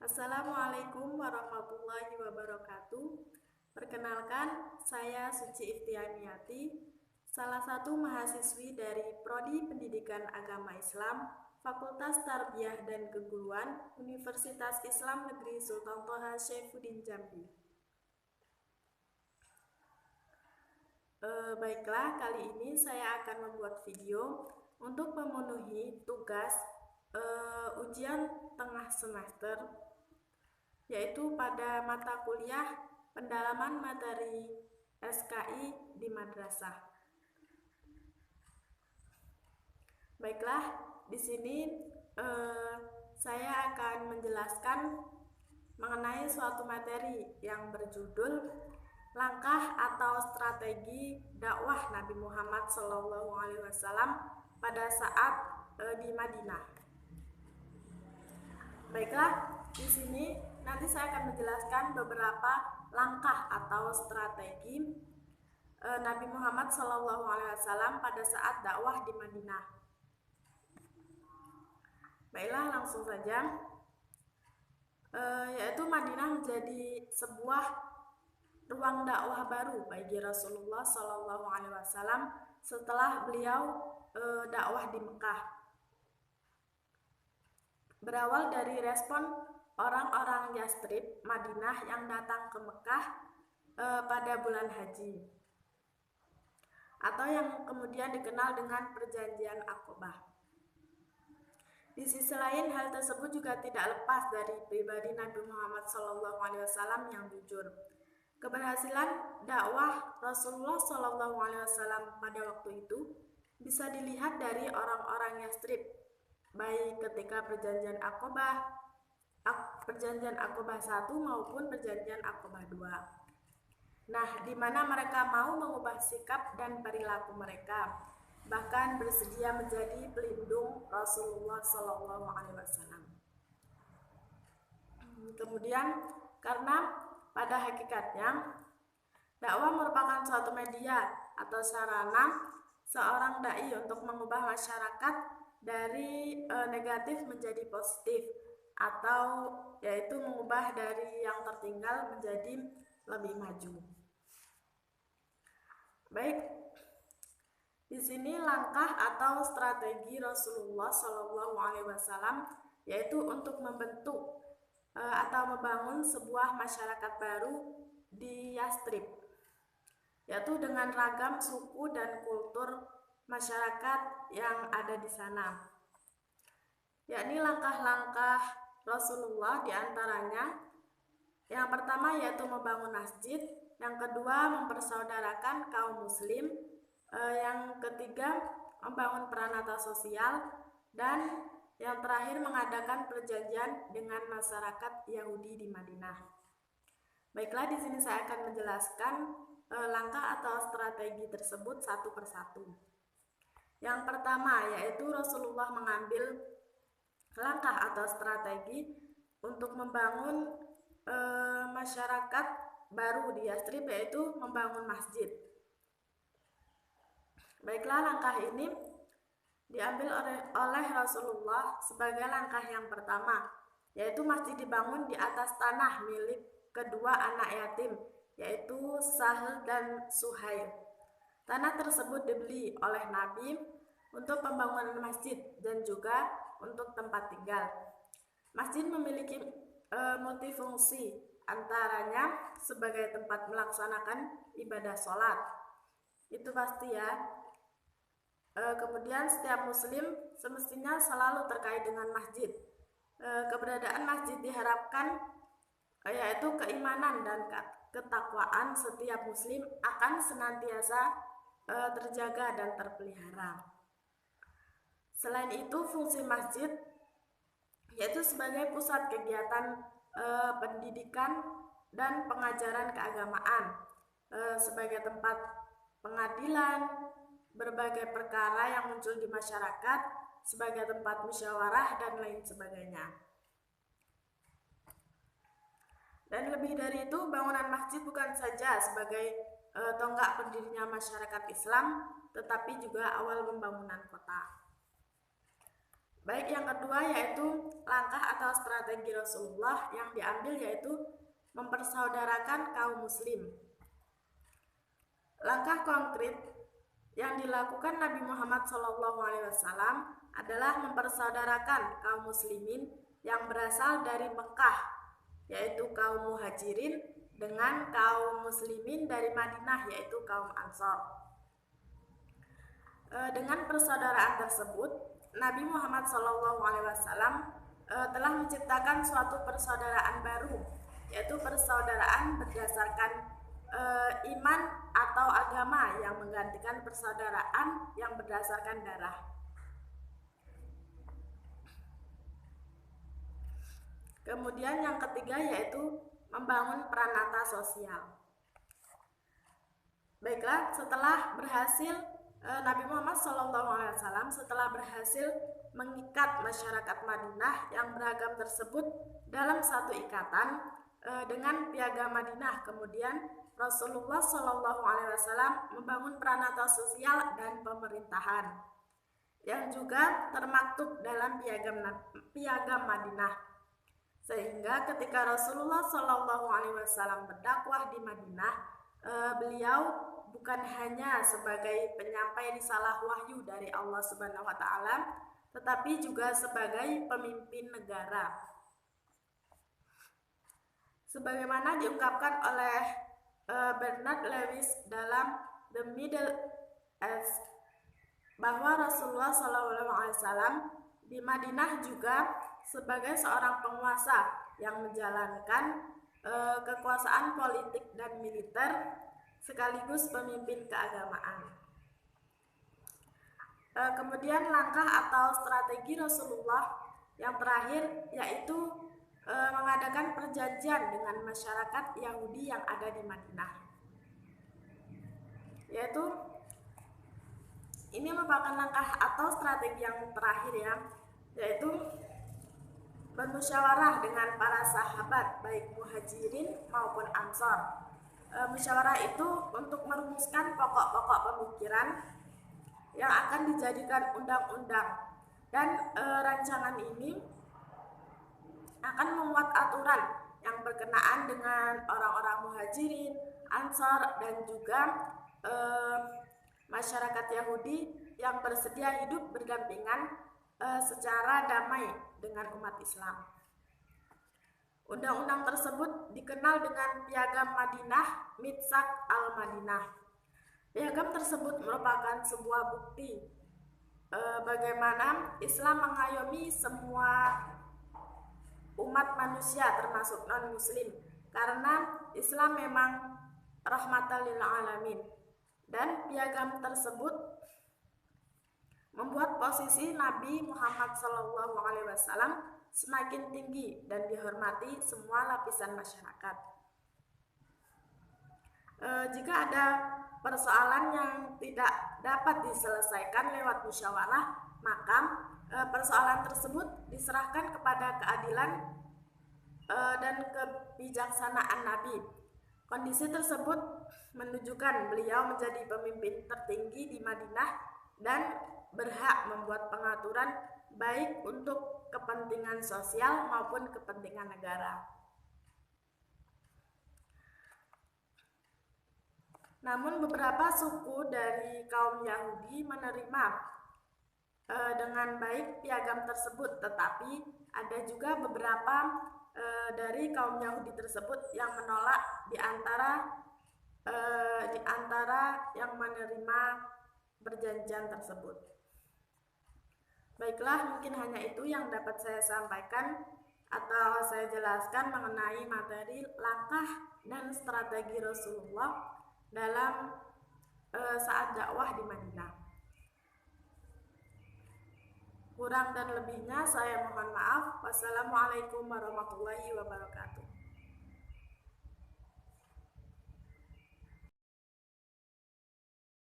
Assalamualaikum warahmatullahi wabarakatuh. Perkenalkan, saya Suci Iftianiati, salah satu mahasiswi dari Prodi Pendidikan Agama Islam, Fakultas Tarbiyah dan Keguruan, Universitas Islam Negeri Sultan Toha Syaifuddin Jambi. Baiklah, kali ini saya akan membuat video untuk memenuhi tugas ujian tengah semester, yaitu pada mata kuliah pendalaman materi SKI di madrasah. Baiklah, di sini saya akan menjelaskan mengenai suatu materi yang berjudul langkah atau strategi dakwah Nabi Muhammad SAW pada saat di Madinah. Baiklah, di sini nanti saya akan menjelaskan beberapa langkah atau strategi Nabi Muhammad SAW pada saat dakwah di Madinah. Baiklah, langsung saja. Yaitu Madinah menjadi sebuah ruang dakwah baru bagi Rasulullah SAW setelah beliau dakwah di Mekah. Berawal dari respon orang-orang Yastrib Madinah yang datang ke Mekah pada bulan haji, atau yang kemudian dikenal dengan Perjanjian Aqobah. Di sisi lain, hal tersebut juga tidak lepas dari pribadi Nabi Muhammad SAW yang jujur. Keberhasilan dakwah Rasulullah SAW pada waktu itu bisa dilihat dari orang-orang Yastrib, baik ketika Perjanjian Aqobah 1 maupun Perjanjian Aqobah 2. Nah, di mana mereka mau mengubah sikap dan perilaku mereka, bahkan bersedia menjadi pelindung Rasulullah SAW. Kemudian, karena pada hakikatnya dakwah merupakan suatu media atau sarana seorang dai untuk mengubah masyarakat dari negatif menjadi positif, atau yaitu mengubah dari yang tertinggal menjadi lebih maju. Baik, di sini langkah atau strategi Rasulullah SAW yaitu untuk membentuk atau membangun sebuah masyarakat baru di Yastrib, yaitu dengan ragam suku dan kultur masyarakat yang ada di sana. Yakni langkah-langkah Rasulullah diantaranya, yang pertama yaitu membangun masjid, yang kedua mempersaudarakan kaum muslim, yang ketiga membangun peranata sosial, dan yang terakhir mengadakan perjanjian dengan masyarakat Yahudi di Madinah. Baiklah, di sini saya akan menjelaskan langkah atau strategi tersebut satu persatu. Yang pertama yaitu Rasulullah mengambil langkah atau strategi untuk membangun masyarakat baru di Yastrib, yaitu membangun masjid. Baiklah, langkah ini diambil oleh Rasulullah sebagai langkah yang pertama, yaitu masjid dibangun di atas tanah milik kedua anak yatim, yaitu Sahl dan Suhail. Tanah tersebut dibeli oleh Nabi untuk pembangunan masjid dan juga untuk tempat tinggal. Masjid memiliki multifungsi, antaranya sebagai tempat melaksanakan ibadah sholat, itu pasti ya. Kemudian setiap muslim semestinya selalu terkait dengan masjid. Keberadaan masjid diharapkan yaitu keimanan dan ketakwaan setiap muslim akan senantiasa terjaga dan terpelihara. Selain itu, fungsi masjid yaitu sebagai pusat kegiatan pendidikan dan pengajaran keagamaan, sebagai tempat pengadilan berbagai perkara yang muncul di masyarakat, sebagai tempat musyawarah dan lain sebagainya. Dan lebih dari itu, bangunan masjid bukan saja sebagai tonggak berdirinya masyarakat Islam, tetapi juga awal pembangunan kota. Baik, yang kedua yaitu langkah atau strategi Rasulullah yang diambil yaitu mempersaudarakan kaum muslim. Langkah konkret yang dilakukan Nabi Muhammad SAW adalah mempersaudarakan kaum muslimin yang berasal dari Mekah, yaitu kaum muhajirin, dengan kaum muslimin dari Madinah, yaitu kaum Ansor. Dengan persaudaraan tersebut, Nabi Muhammad SAW telah menciptakan suatu persaudaraan baru, yaitu persaudaraan berdasarkan iman atau agama yang menggantikan persaudaraan yang berdasarkan darah. Kemudian yang ketiga yaitu membangun peranata sosial. Baiklah, setelah berhasil Nabi Muhammad SAW setelah berhasil mengikat masyarakat Madinah yang beragam tersebut dalam satu ikatan dengan piagam Madinah, kemudian Rasulullah SAW membangun peranata sosial dan pemerintahan yang juga termaktub dalam piagam Madinah, sehingga ketika Rasulullah SAW berdakwah di Madinah, beliau bukan hanya sebagai penyampai risalah wahyu dari Allah Subhanahu wa taala, tetapi juga sebagai pemimpin negara. Sebagaimana diungkapkan oleh Bernard Lewis dalam The Middle Ages, bahwa Rasulullah SAW di Madinah juga sebagai seorang penguasa yang menjalankan kekuasaan politik dan militer sekaligus pemimpin keagamaan. Kemudian langkah atau strategi Rasulullah yang terakhir yaitu mengadakan perjanjian dengan masyarakat Yahudi yang ada di Madinah. Yaitu ini merupakan langkah atau strategi yang terakhir ya, yaitu bermusyawarah dengan para sahabat baik muhajirin maupun ansor. Musyawarah itu untuk merumuskan pokok-pokok pemikiran yang akan dijadikan undang-undang, dan rancangan ini akan memuat aturan yang berkenaan dengan orang-orang muhajirin, ansor, dan juga masyarakat Yahudi yang bersedia hidup berdampingan secara damai dengan umat Islam. Undang-undang tersebut dikenal dengan Piagam Madinah, Mitsak al-Madinah. Piagam tersebut merupakan sebuah bukti bagaimana Islam mengayomi semua umat manusia termasuk non-muslim, karena Islam memang rahmatan lil alamin. Dan piagam tersebut membuat posisi Nabi Muhammad SAW semakin tinggi dan dihormati semua lapisan masyarakat. Jika ada persoalan yang tidak dapat diselesaikan lewat musyawarah, maka persoalan tersebut diserahkan kepada keadilan dan kebijaksanaan Nabi. Kondisi tersebut menunjukkan beliau menjadi pemimpin tertinggi di Madinah dan berhak membuat pengaturan baik untuk kepentingan sosial maupun kepentingan negara. Namun beberapa suku dari kaum Yahudi menerima dengan baik piagam tersebut, tetapi ada juga beberapa dari kaum Yahudi tersebut yang menolak di antara yang menerima perjanjian tersebut. Baiklah, mungkin hanya itu yang dapat saya sampaikan atau saya jelaskan mengenai materi langkah dan strategi Rasulullah dalam saat dakwah di Madinah. Kurang dan lebihnya saya mohon maaf. Wassalamualaikum warahmatullahi wabarakatuh.